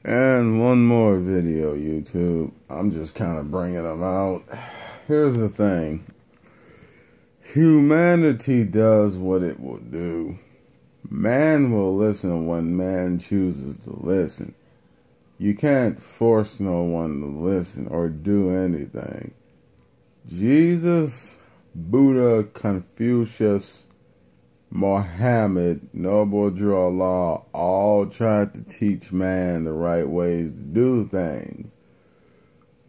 And one more video, YouTube. I'm just kind of bringing them out. Here's the thing. Humanity does what it will do. Man will listen when man chooses to listen. You can't force no one to listen or do anything. Jesus, Buddha, Confucius, Muhammad, Noble Drew Allah all tried to teach man the right ways to do things.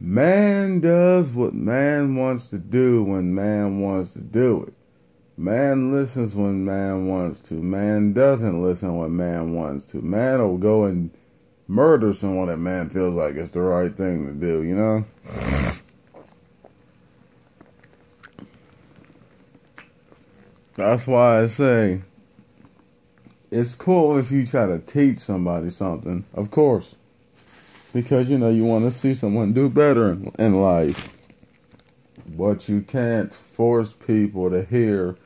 Man does what man wants to do when man wants to do it. Man listens when man wants to. Man doesn't listen when man wants to. Man will go and murder someone that man feels like it's the right thing to do, you know? That's why I say, it's cool if you try to teach somebody something, of course. Because, you know, you want to see someone do better in life. But you can't force people to hear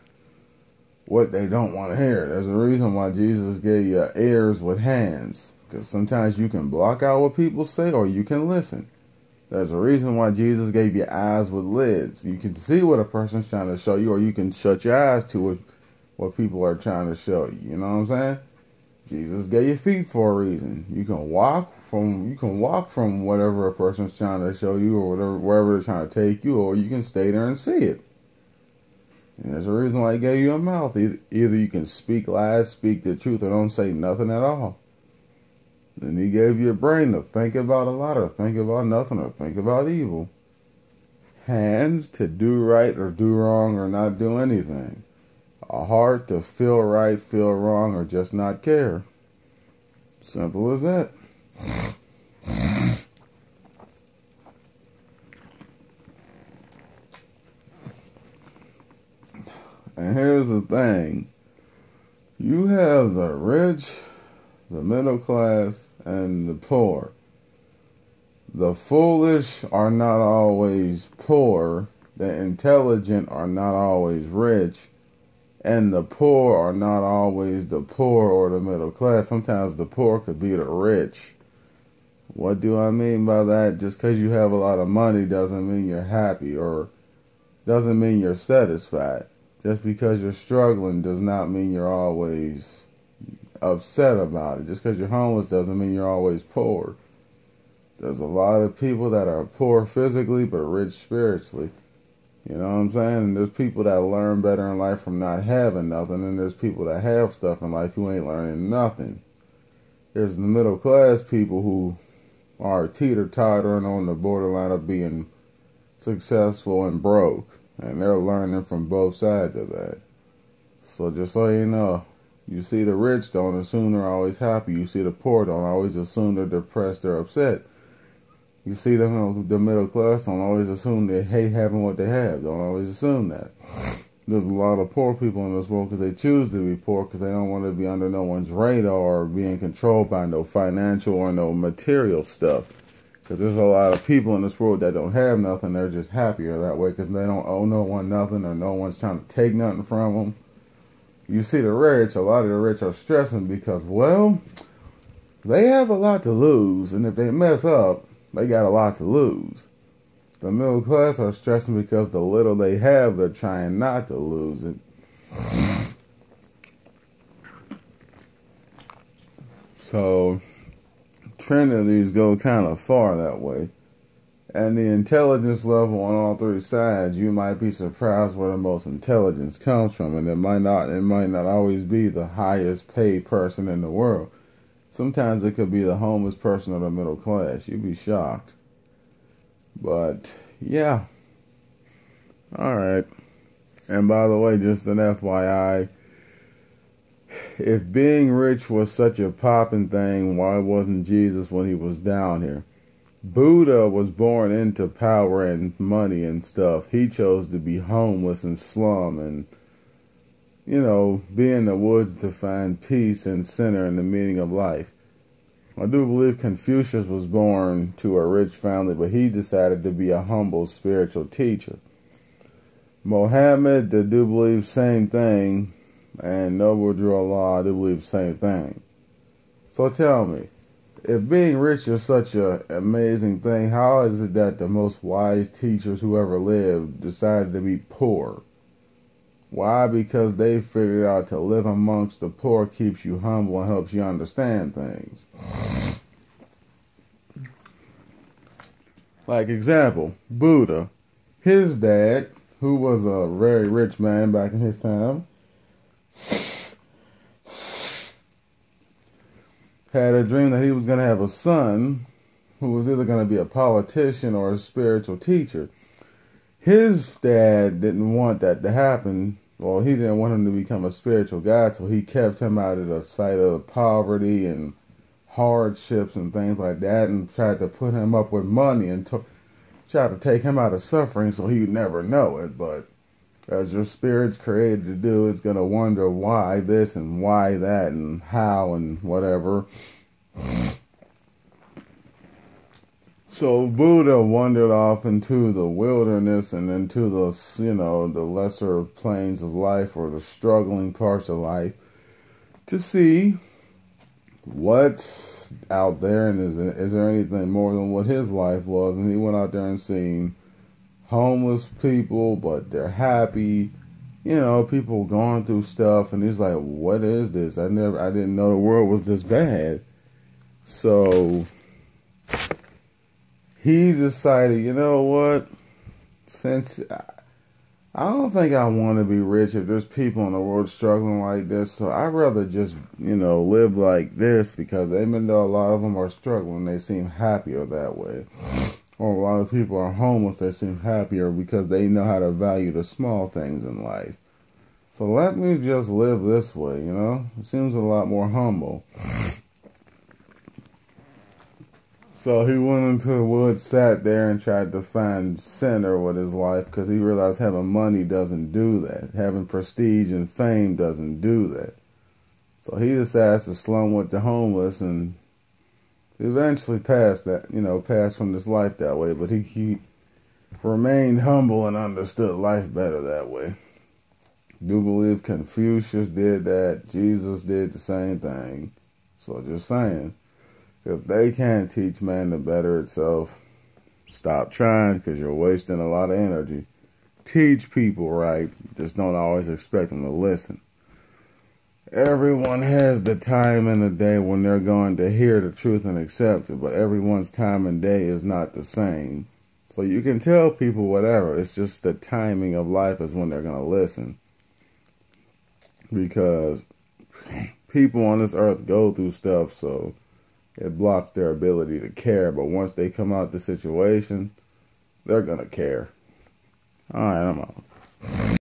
what they don't want to hear. There's a reason why Jesus gave you ears with hands. Because sometimes you can block out what people say or you can listen. There's a reason why Jesus gave you eyes with lids. You can see what a person's trying to show you, or you can shut your eyes to what people are trying to show you. You know what I'm saying? Jesus gave you feet for a reason. You can walk from whatever a person's trying to show you, or wherever they're trying to take you, or you can stay there and see it. And there's a reason why he gave you a mouth. Either you can speak lies, speak the truth, or don't say nothing at all. Then he gave you a brain to think about a lot, or think about nothing, or think about evil. Hands to do right or do wrong or not do anything. A heart to feel right, feel wrong, or just not care. Simple as that. And here's the thing. You have the rich, the middle class, and the poor. The foolish are not always poor. The intelligent are not always rich. And the poor are not always the poor or the middle class. Sometimes the poor could be the rich. What do I mean by that? Just because you have a lot of money doesn't mean you're happy, or doesn't mean you're satisfied. Just because you're struggling does not mean you're always upset about it. Just because you're homeless doesn't mean you're always poor. There's a lot of people that are poor physically but rich spiritually. You know what I'm saying? And there's people that learn better in life from not having nothing, and there's people that have stuff in life who ain't learning nothing. There's the middle class people who are teeter-tottering on the borderline of being successful and broke, and they're learning from both sides of that. So just so you know, you see the rich don't assume they're always happy. You see the poor don't always assume they're depressed or upset. You see the middle class don't always assume they hate having what they have. Don't always assume that. There's a lot of poor people in this world because they choose to be poor because they don't want to be under no one's radar or being controlled by no financial or no material stuff. Because there's a lot of people in this world that don't have nothing. They're just happier that way because they don't owe no one nothing, or no one's trying to take nothing from them. You see the rich, a lot of the rich are stressing because, well, they have a lot to lose, and if they mess up, they got a lot to lose. The middle class are stressing because the little they have, they're trying not to lose it. So, trinities go kind of far that way. And the intelligence level on all three sides, you might be surprised where the most intelligence comes from. And it might not always be the highest paid person in the world. Sometimes it could be the homeless person or the middle class. You'd be shocked. But, yeah. Alright. And by the way, just an FYI, if being rich was such a poppin' thing, why wasn't Jesus when he was down here? Buddha was born into power and money and stuff. He chose to be homeless and slum and, you know, be in the woods to find peace and center and the meaning of life. I do believe Confucius was born to a rich family, but he decided to be a humble spiritual teacher. Muhammad, I do believe same thing, and Noble Drew Allah, I do believe same thing. So tell me, if being rich is such an amazing thing, how is it that the most wise teachers who ever lived decided to be poor? Why? Because they figured out to live amongst the poor keeps you humble and helps you understand things. Like example, Buddha. His dad, who was a very rich man back in his time, had a dream that he was going to have a son who was either going to be a politician or a spiritual teacher. His dad didn't want that to happen. Well, he didn't want him to become a spiritual guy, so he kept him out of the sight of poverty and hardships and things like that, and tried to put him up with money and tried to take him out of suffering so he'd never know it. But as your spirit's created to do, it's going to wonder why this and why that and how and whatever. So Buddha wandered off into the wilderness and into the, the lesser planes of life or the struggling parts of life to see what's out there and is there anything more than what his life was. And he went out there and seen homeless people, but they're happy. People going through stuff, and he's like, what is this? I didn't know the world was this bad. So he decided, you know what? Since I don't think I want to be rich if there's people in the world struggling like this, so I'd rather just, live like this, because even though a lot of them are struggling, they seem happier that way. Or a lot of people are homeless, they seem happier because they know how to value the small things in life. So let me just live this way, It seems a lot more humble. So he went into the woods, sat there, and tried to find center with his life, because he realized having money doesn't do that. Having prestige and fame doesn't do that. So he decides to slum with the homeless, and eventually passed from this life that way. But he remained humble and understood life better that way. Do believe Confucius did that. Jesus did the same thing. So just saying. If they can't teach man to better itself, stop trying, because you're wasting a lot of energy. Teach people right, just don't always expect them to listen. Everyone has the time in the day when they're going to hear the truth and accept it, but everyone's time and day is not the same. So you can tell people whatever, it's just the timing of life is when they're going to listen. Because people on this earth go through stuff, so it blocks their ability to care. But once they come out the situation, they're going to care. All right, I'm out.